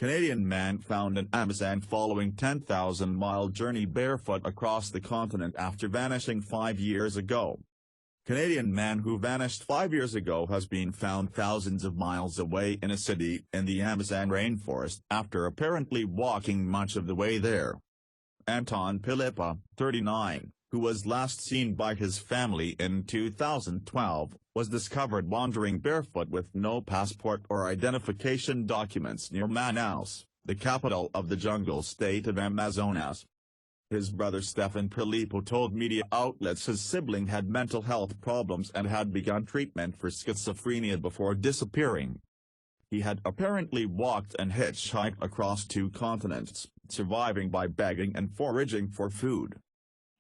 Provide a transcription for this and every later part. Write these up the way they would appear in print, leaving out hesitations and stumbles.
Canadian man found in Amazon following 10,000-mile journey barefoot across the continent after vanishing 5 years ago. Canadian man who vanished 5 years ago has been found thousands of miles away in a city in the Amazon rainforest after apparently walking much of the way there. Stefan Pilipa, 39, who was last seen by his family in 2012, was discovered wandering barefoot with no passport or identification documents near Manaus, the capital of the jungle state of Amazonas. His brother Stefan Pilipa told media outlets his sibling had mental health problems and had begun treatment for schizophrenia before disappearing. He had apparently walked and hitchhiked across 2 continents, surviving by begging and foraging for food.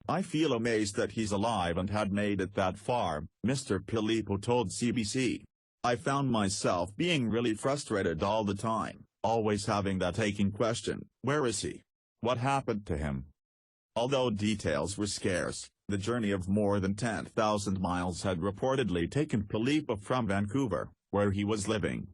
"I feel amazed that he's alive and had made it that far," Mr. Pilipa told CBC. "I found myself being really frustrated all the time, always having that aching question, where is he? What happened to him?" Although details were scarce, the journey of more than 10,000 miles had reportedly taken Pilipa from Vancouver, where he was living.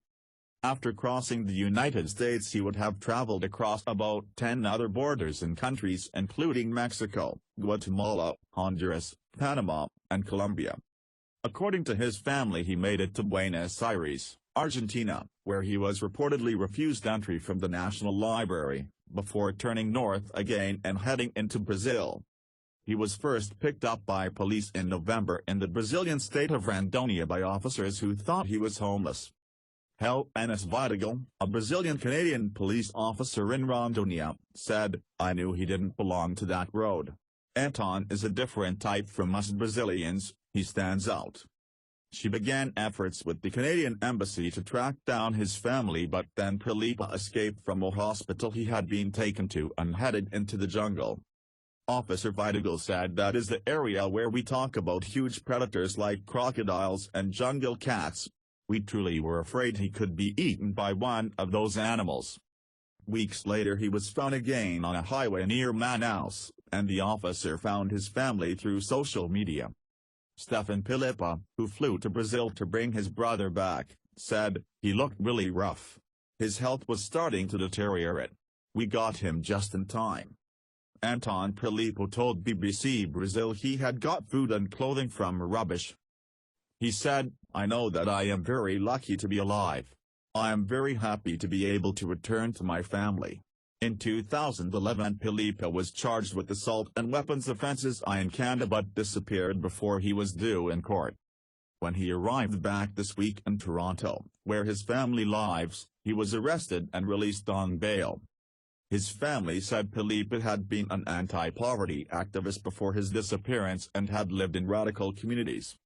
After crossing the United States, he would have traveled across about 10 other borders in countries including Mexico, Guatemala, Honduras, Panama, and Colombia. According to his family, he made it to Buenos Aires, Argentina, where he was reportedly refused entry from the National Library, before turning north again and heading into Brazil. He was first picked up by police in November in the Brazilian state of Rondônia by officers who thought he was homeless. Helena Vidigal, a Brazilian-Canadian police officer in Rondônia, said, "I knew he didn't belong to that road. Anton is a different type from us Brazilians, he stands out." She began efforts with the Canadian embassy to track down his family, but then Pilipa escaped from a hospital he had been taken to and headed into the jungle. Officer Vidigal said, "That is the area where we talk about huge predators like crocodiles and jungle cats. We truly were afraid he could be eaten by one of those animals." Weeks later he was found again on a highway near Manaus, and the officer found his family through social media. Stefan Pilipa, who flew to Brazil to bring his brother back, said, "He looked really rough. His health was starting to deteriorate. We got him just in time." Anton Pilipa told BBC Brazil he had got food and clothing from rubbish. He said, "I know that I am very lucky to be alive. I am very happy to be able to return to my family." In 2011 Pilipa was charged with assault and weapons offences in Canada but disappeared before he was due in court. When he arrived back this week in Toronto, where his family lives, he was arrested and released on bail. His family said Pilipa had been an anti-poverty activist before his disappearance and had lived in radical communities.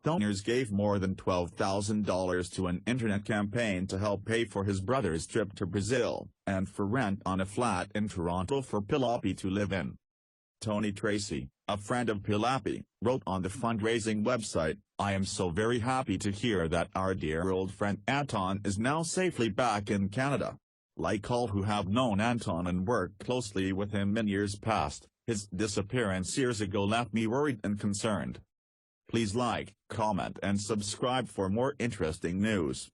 Donors gave more than $12,000 to an internet campaign to help pay for his brother's trip to Brazil, and for rent on a flat in Toronto for Pilipa to live in. Tony Tracy, a friend of Pilipa, wrote on the fundraising website, "I am so very happy to hear that our dear old friend Anton is now safely back in Canada. Like all who have known Anton and worked closely with him in years past, his disappearance years ago left me worried and concerned." Please like, comment and subscribe for more interesting news.